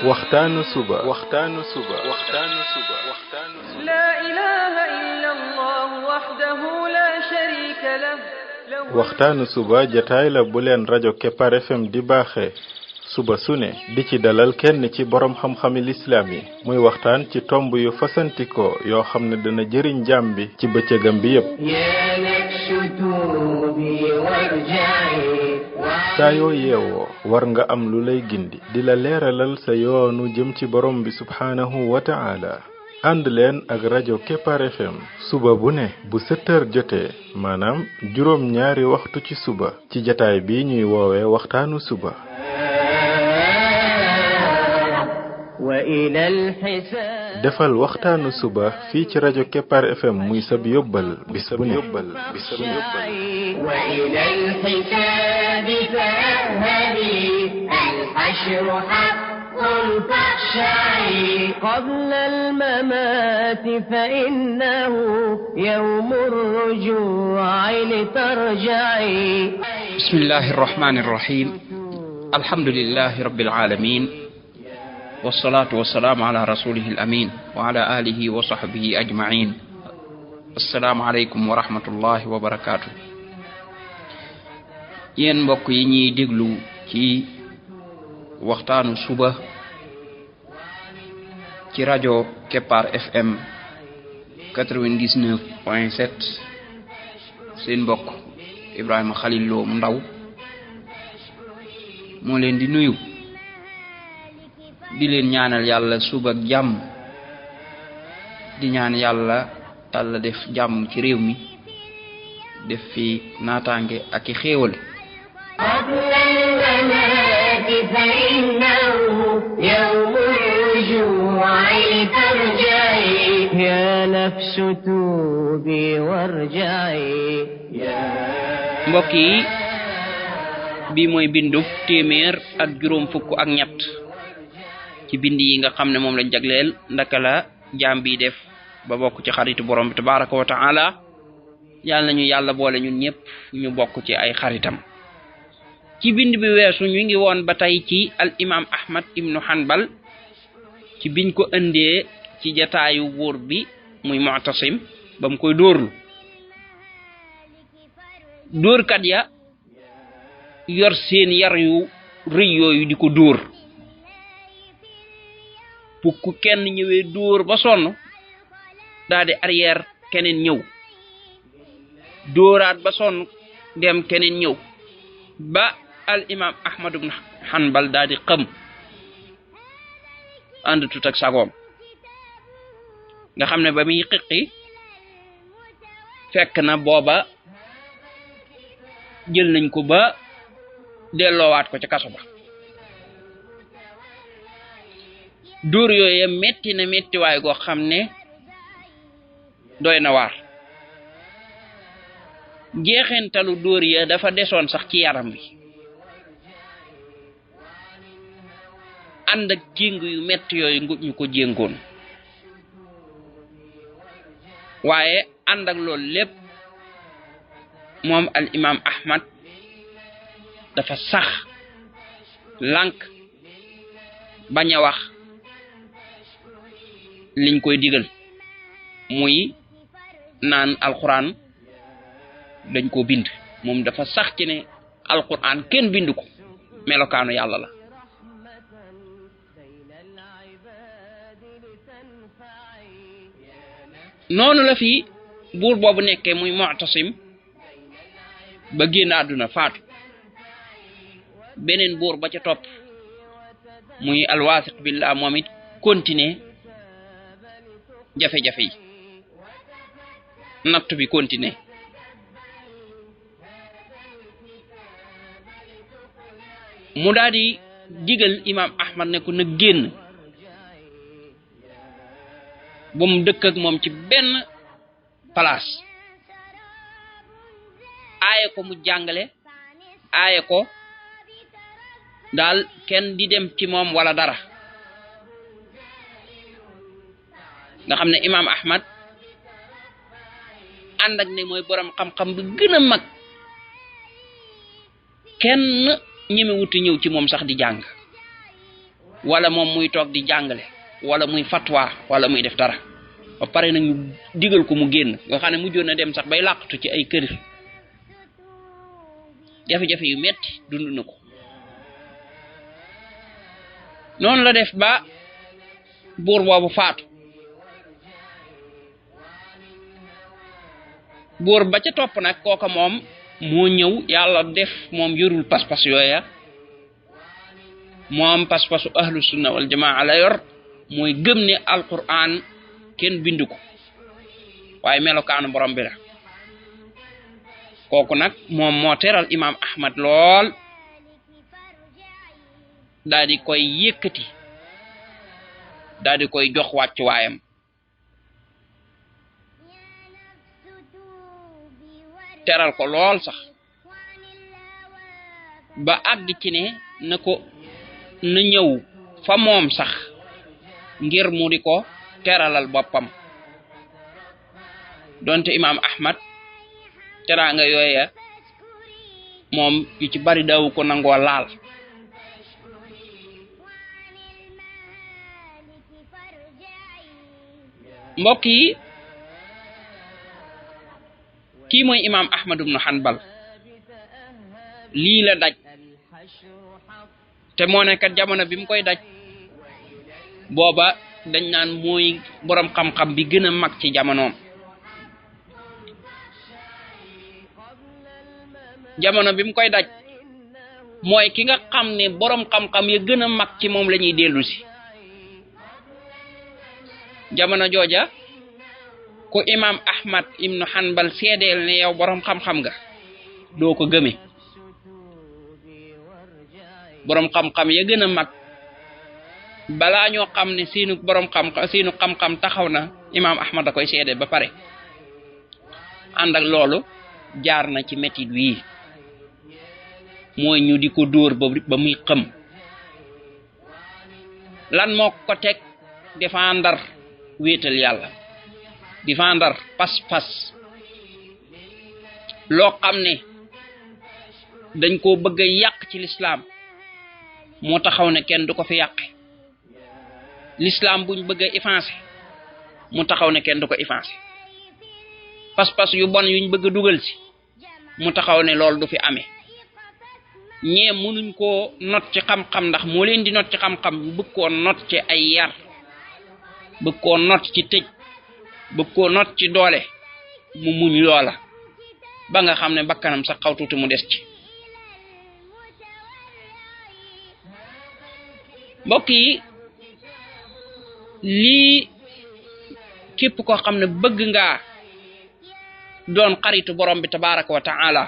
waxtaanu suba لا إله إلا الله وحده لا شريك له waxtaanu suba jataay la bu leen rajo Kepar FM di baaxee suba su ne di ci dalal kenn ci borom xam-xami lislaam yi muy waxtaan ci tomb yu fasantikoo yoo xam ne dana jëriñ jaam bi ci bëccëgam bi yépp saa yoo yeewoo war nga am lu lay gindi di la leeralal sa yoonu jëm ci borom bi subhaanahu wa ta'ala ànd leen ak rajo Kepar FM suba bu ne bu 7 heures jotee maanaam juróom ñaari waxtu ci suba ci jataay bi ñuy woowee waxtaanu suba defal waxtaanu suba fii ci rajo Kepar FM muy sab yóbbal bis bu ne قبل الممات فإنه يوم الرجوع لترجعي بسم الله الرحمن الرحيم الحمد لله رب العالمين والصلاة والسلام على رسوله الأمين وعلى آله وصحبه أجمعين السلام عليكم ورحمة الله وبركاته yéen mbokk yi ñuy déglu ci waxtaanu suba ci rajo Kepar FM 99.7 seen mbokk Ibrahima Khalil Lo mu ndaw moo leen di nuyu di leen ñaanal yàlla suba ak jàmm di ñaan yàlla def jàmm ci réew mi def fi naataange ak i xéewal فإنه يوم الرجوع لترجعي يا نفس توبي وارجعي mbokk yi bi mooy bindub téeméer ak juróom fukk ak ñett ci bind yi nga xam ne moom lañ jagleel ndaka la jaam bi def ba bokk ci xaritu borom bi tabaraka wa taala yàlla nañu yàlla boole ñun ñëpp ñu bokk ci ay xaritam ci bind bi weesu ñu ngi woon ba tey ci al imam Ahmad ibnu Hanbal ci biñ ko indee ci jataayu buur bi muy Mu'tasim ba mu koy dóorlu dóorkat ya yor seen yar yu rëy yooyu di ko dóor pukk kenn ñëwee dóor ba sonn daal di arrière keneen ñëw dóoraat ba sonn dem keneen ñëw ba al imam Ahmad ibn Hanbal daal di xam ànd tut ak sagoom nga xam ne ba muy xiqi fekk na booba jël nañ ko ba delloowaat ko ci kaso ba dóor yooye metti na mettiwaay goo xam ne doy na waar jeexentalu dóor ya dafa desoon sax ci yaram wi ànd ak jéng yu metti yooyu ñu ko jéngoon waaye ànd ak loolu lépp moom al imam Ahmad dafa sax lànk bañ a wax liñ koy digal muy naan alquran dañ ko bind moom dafa sax ci ne alquran kenn bind ko melokaanu yàlla la noonu la fi buur boobu nekkee muy Mu'tasim ba génn àdduna faatu beneen buur ba ca topp muy alwaasiq billah moom it continuer jafe-jafe yi natt bi continuer mu daal di digal imam Ahmad ne ko na génn ba mu dëkk ak moom ci benn place aaye ko mu jàngale aaye ko daal kenn di dem ci moom wala dara nga xam ne imam Ahmad ànd ak ne mooy borom xam-xam bi gën a mag kenn ñeme wuti ñëw ci moom sax di jàng wala moom muy toog di jàngale wala muy fatwa wala muy def dara ba pare nag ñu digal ko mu génn nga xam ne mujjoon na dem sax bay làqatu ci ay kër jafe-jafe yu metti dund na ko noonu la def ba buur boobu faatu buur ba ca topp nag kooka moom moo ñëw yàlla def moom yorul pas-pas yooya moom pas-pasu ahlu sunna wal jamaa la yor mooy gëm ne alquran kenn bindu ko waaye melokaanu borom bi la kooku nag moom moo teral imam ahmad lool daal di koy yëkkati daal di koy jox wàcc waayam teral ko lool sax ba àgg ci ne na ko na ñëw fa moom sax ngir mu di ko teralal boppam donte imam ahmad teraanga yooya moom yu ci bari daawu ko nangoo laal mbokk yi kii mooy imam ahmad ibn hanbal lii la daj te moo nekkat jamono bi mu koy daj booba dañ naan mooy borom xam-xam bi gën a mag ci jamonoom jamono bi mu koy daj mooy ki nga xam ne borom xam-xam ya gën a mag ci moom la ñuy dellu si jamono jooja ku imam ahmad ibnu hanbal seedeel ne yow borom xam-xam nga doo ko gëme borom xam-xam ya gën a mag balaa ñoo xam ne seenu borom xam-xam taxaw na imam ahmad da koy seede ba pare ànd ak loolu jaar na ci métit wii mooy ñu di ko dóor ba muy xëm lan moo ko teg défendre wéetal yàlla défendre pas-pas loo xam ne dañ koo bëgg a yàq ci l'islam moo taxaw ne kenn du ko fi yàqe l'islam buñ bëgg a effacer mu taxaw ne kenn du ko effacer pas-pas yu bon yuñ bëgg a dugal ci mu taxaw ne loolu du fi amee ñee mënuñ koo not ci xam-xam ndax moo leen di not ci xam-xam bu bëgg koo not ci ay yar bëgg koo not ci tëj bëgg koo not ci doole mu muñ loola ba nga xam ne bakkanam sax xaw tuuti mu des ci mbokk yi lii képp koo xam ne bëgg nga doon xaritu borom bi tabaraka wa ta'ala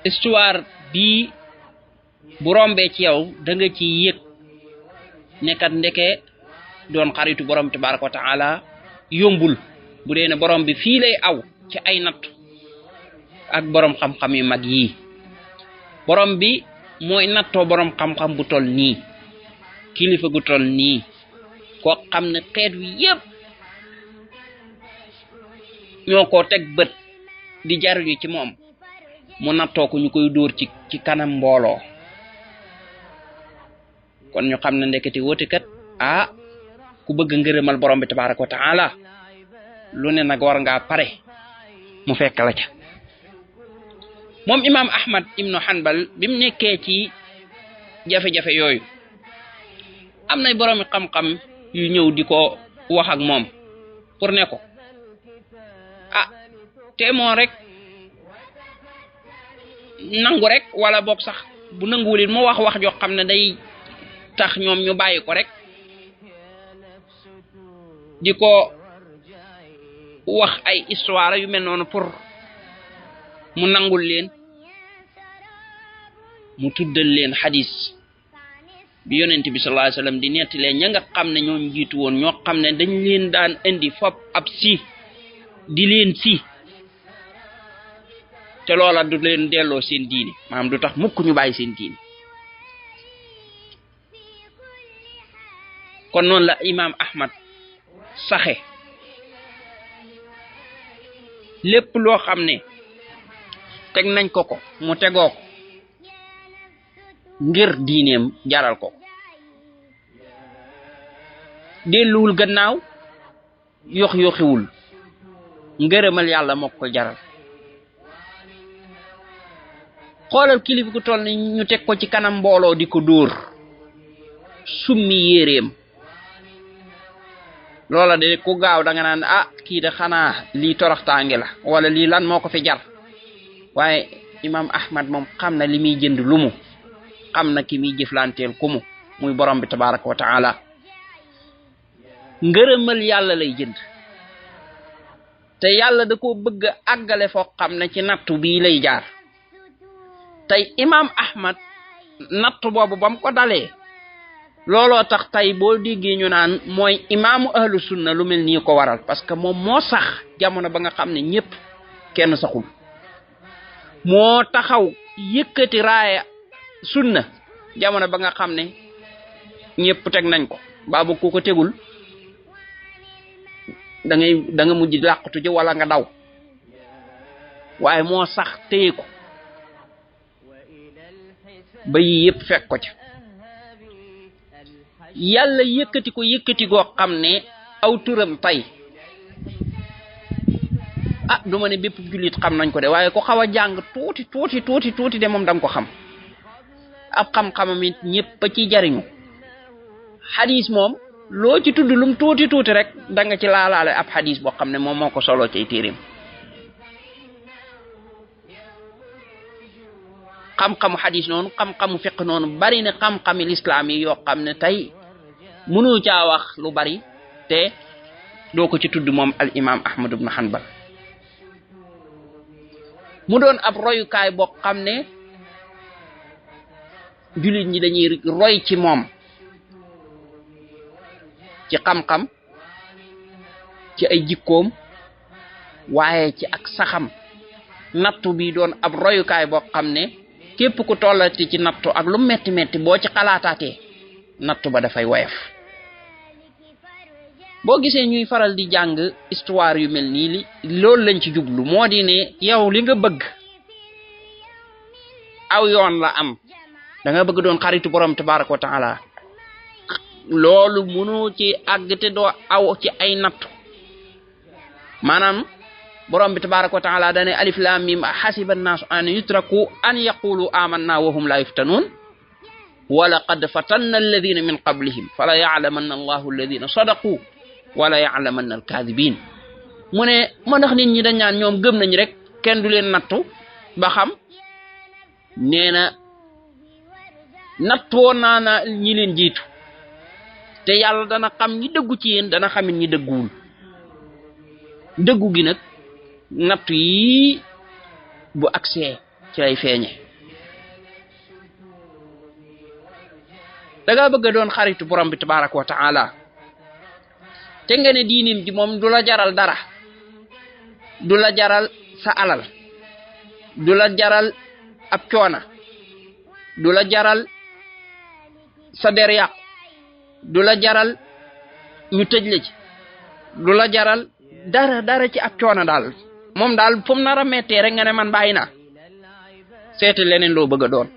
histoire bi bu rombee ci yow da nga ci yëg nekkat ndeke doon xaritu borom bi tabaraka wa ta'ala yombul bu dee ne borom bi fii lay aw ci ay natt ak borom xam-xam yu mag yii borom bi mooy nattoo borom xam-xam bu toll nii kilifa gu toll nii koo xam ne xeet wi yépp ñoo ko teg bët di jariñu ci moom mu nattoo ko ñu koy dóor ci kanam mbooloo kon ñu xam ne ndeketi woote kat ku bëgg ngërëmal borom bi tabaraka wa ta'ala lu ne nag war ngaa pare mu fekk la ca moom imam ahmad ibnu hanbal bi mu nekkee ci jafe-jafe yooyu am nay boroomi xam-xam yu ñëw di ko wax ak moom pour ne ko te moo rek nangu rek wala boog sax bu nanguwulit mu wax joo xam ne day tax ñoom ñu bàyyi ko rek di ko wax ay histoire yu mel noonu pour mu nangul leen mu tuddal leen hadis bi yonent bi sallallahu alayhi wasallam di nettali ña nga xam ne ñoo jiitu woon ñoo xam ne dañ leen daan indi fop ab si di leen si te loola du leen delloo seen diine maanaam du tax mukk ñu bàyyi seen diine kon noonu la imam ahmad saxe lépp loo xam ne teg nañ ko mu tegoo ko ngir diineem jaral ko delluwul gannaaw yoxiwul ngërëmal yàlla moo ko jaral xoolal kilifa ku toll ni ñu teg ko ci kanam mbooloo di ko dóor summi yéreem loola de ku gaaw da nga naan kii de xanaa lii toroxtaange la wala lii lan moo ko fi jar waaye imam Ahmad moom xam na li muy jënd lumu xam na ki muy jëflanteel kumu muy borom bi tabaraka wa taala ngërëmal yàlla lay jënd te yàlla da ko bëgg àggale foo xam ne ci nattu bii lay jaar tey imam Ahmad nattu boobu bam ko dalee looloo tax tey boo déggee ñu naan mooy imaamu ahlu sunna lu mel nii ko waral parce que moom moo sax jamono ba nga xam ne ñëpp kenn saxul moo taxaw yëkkati raaya sunna jamono ba nga xam ne ñëpp teg nañ ko baabu ku ko tegul da nga mujj làqatu ji wala nga daw waaye moo sax téye ko ba yi yëpp fekk ko ca yàlla yëkkati goo xam ne aw turam tey duma ne bépp jullit xam nañ ko de waaye ko xaw a jàng tuuti de moom danga ko xam ab xam-xamam it ñëpp a ci jariñu xadis moom loo ci tudd lum tuuti rek da nga ci laalaale ab xadis boo xam ne moom moo ko solo ci téeréem xam-xamu xadis noonu xam-xamu fiq noonu bari na xam-xami lislaam yi yoo xam ne tey mënu caa wax lu bari te doo ko ci tudd moom al imam Ahmad ibn Hanbal mu doon ab royukaay boo xam ne jullit ñi dañuy roy ci moom ci xam-xam ci ay jikkoom waaye ci ak saxam nattu bi doon ab royukaay boo xam ne képp ku tollati ci nattu ak lu metti boo ci xalaataatee nattu ba dafay woyof boo gisee ñuy faral di jàng histoire yu mel nii loolu lañ ci jublu moo di ne yow li nga bëgg aw yoon la am da nga bëgg doon xaritu borom tabaraka wa taala loolu mënoo ci àgg te doo aw ci ay nattu maanaam borom bi tabaraka wa taala dane alif lam mim hasiba an-nasu an yutraku an yaqulu amanna wa hum la yuftanun wa laqad fatanna alladhina min qablihim fala ya'lamanna allahu alladhina sadaqu wala ya'lamanna al-kadhibin mu ne ma ndax nit ñi dañ ñaan ñoom gëm nañ rek kenn du leen nattu ba xam nee na nattoo naa na ñi leen jiitu te yàlla dana xam ñi dëggu ci yéen dana xamit ñi dëgguwul dëggu gi nag nattu yi bu agsee ci lay feeñe danga bëgg doon xaritu borom bi tabaraka wa taala te nga ne diinim ji moom du la jaral dara du la jaral sa alal du la jaral ab coona du la jaral sa der yàqu du la jaral ñu tëj la ci du la jaral dara ci ab coona daal moom daal fu mu nar a mettee rek nga ne man bàyyi naa seete leneen loo bëgg a doon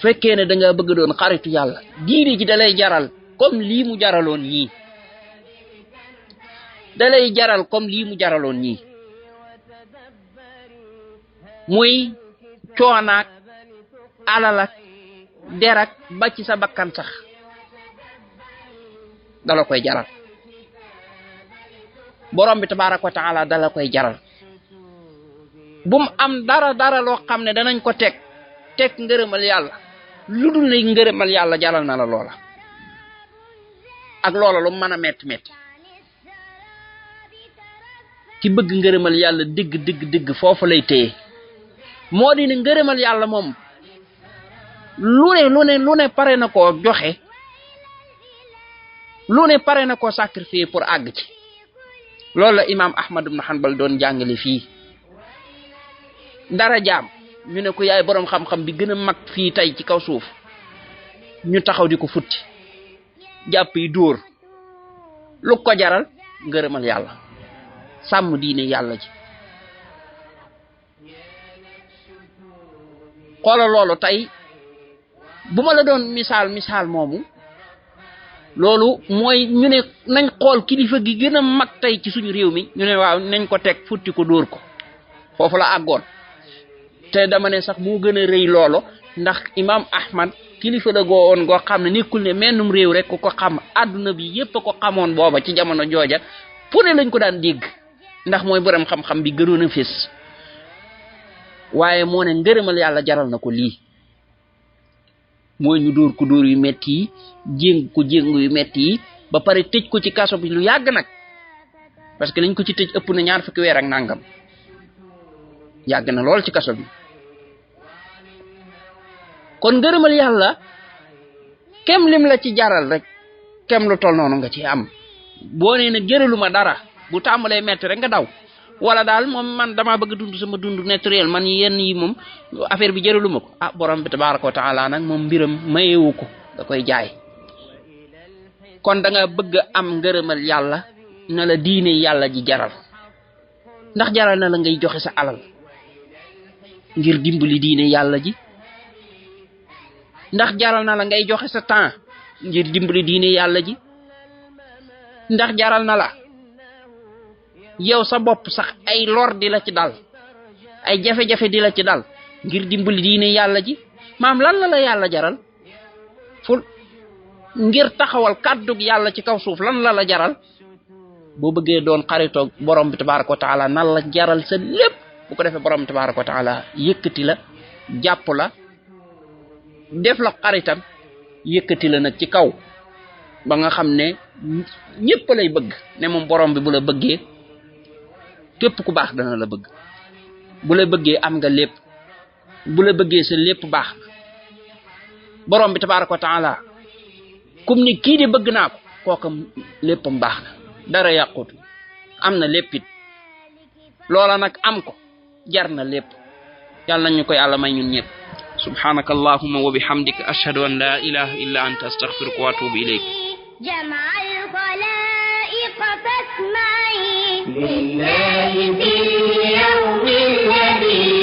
fekkee ne da nga bëgg a doon xaritu yàlla diine ji da lay jaral comme lii mu jaraloon ñii da lay jaral comme lii mu jaraloon ñii muy coonaak alalak derak ba ci sa bakkan sax dala koy jaral borom bi tabaraka wa taala dala koy jaral bum am dara loo xam ne danañ ko teg ngërëmal yàlla lu dul ne ngërëmal yàlla jaral na la loola ak loola lu mën a metti ki bëgg ngërëmal yàlla dëgg foofu lay téye moo di ne ngërëmal yàlla moom lu ne pare na koo joxe lu ne pare na koo sacrifier pour àgg ci loolu la imam Ahmad ibn Hanbal doon jàngale fii dara jaam ñu ne ko yaay boroom xam-xam bi gën a mag fii tey ci kaw suuf ñu taxaw di ko futti jàpp yi dóor lu ko jaral ngërëmal yàlla sàmm diine yàlla ji xoola loolu tey bu ma la doon misaal moomu loolu mooy ñu ne nañ xool kilifa gi gën a mag tey ci suñu réew mi ñu ne waaw nañ ko teg futti ko dóor ko foofu la àggoon te dama ne sax moo gën a rëy loolo ndax imam Ahmad kilifa la goo woon goo xam ne nekkul ne mennum réew rek ko xam àdduna bi yépp a ko xamoon booba ci jamono jooja fu ne lañ ko daan dégg ndax mooy borom xam-xam bi gënoon a fés waaye moo ne ngërëmal yàlla jaral na ko lii mooy ñu dóor ko dóor yu metti yi jéng ko jéng yu metti yi ba pare tëj ko ci kaso bi lu yàgg nag parce que lañ ko ci tëj ëpp na 20 weer ak nangam yàgg na lool ci kaso bi kon ngërëmal yàlla kem lim la ci jaral rek kem lu tol noonu nga ci am boo nee na jëraluma dara bu tàmbalee metti rek nga daw wala daal moom man dama bëgg dund sama dund naturel man yenn yi moom affaire bi jëraluma ko borom bi tabaaraka wa taala nag moom mbiram mayewu ko da koy jaay kon da nga bëgg am ngërëmal yàlla na la diine yàlla ji jaral ndax jaral na la ngay joxe sa alal ngir dimbali diine yàlla ji ndax jaral na la ngay joxe sa temps ngir dimbali diine yàlla ji ndax jaral na la yow sa bopp sax ay lor di la ci dal ay jafe-jafe di la ci dal ngir dimbali diine yàlla ji maam lan la yàlla jaral ful ngir taxawal kàddug yàlla ci kaw suuf lan la jaral boo bëggee doon xaritoog borom bi tabaaraka wa taala nan la jaral sa lépp bu ko defee borom bi tabaaraka wa taala yëkkati la jàpp la def la xaritam yëkkati la nag ci kaw ba nga xam ne ñëpp lay bëgg ne moom borom bi bu la bëggee képp ku baax dana la bëgg bu la bëggee am nga lépp bu la bëggee sa lépp baax borom bi tabaaraka wa taala kum ni kii de bëgg naa ko kookam léppam baax na dara yàqutu am na lépp it loola nag am ko jar na lépp yàlla nañu ko yàlla may ñun ñëpp subhanaka allahumma wa bihamdika ashhadu an la ilaha illa anta astaghfiruka wa atubu ilayk جمع الخلائق فاسمعي لله في اليوم الذي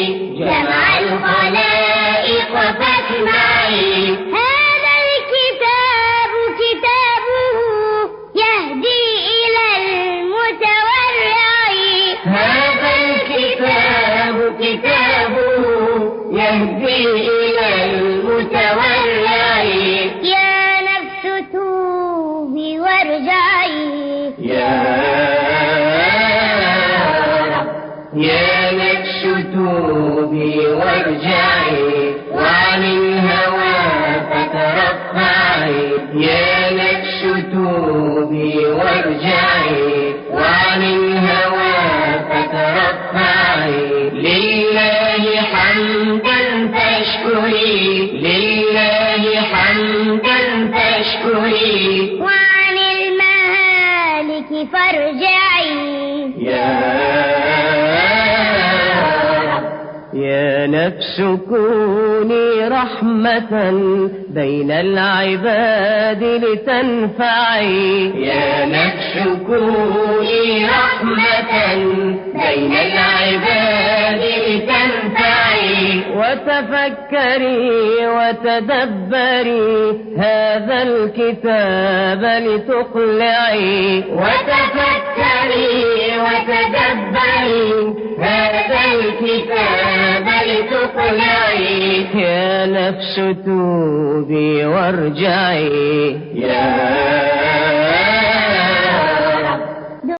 جمع الخلائق فاسمعي هذا الكتاب كتابه يهدي إلى المتورع هذا الكتاب كتابه يهدي إلى المتورع يا نفس توبي وارجعي يا نفس توبي وارجعي وعن الهوى فترفعي يا نفس توبي وارجعي وعن الهوى فترفعي لله حمدا فاشكري لله حمدا فاشكري وعن المهالك فارجعي يا نفس كوني رحمة بين العباد لتنفعي يا نفس كوني رحمة بين العباد لتنفعي وتفكري وتدبري هذا الكتاب لتقلعي وتفكري وتدبري هذا الكتاب لتقلعي يا نفس توبي وارجعي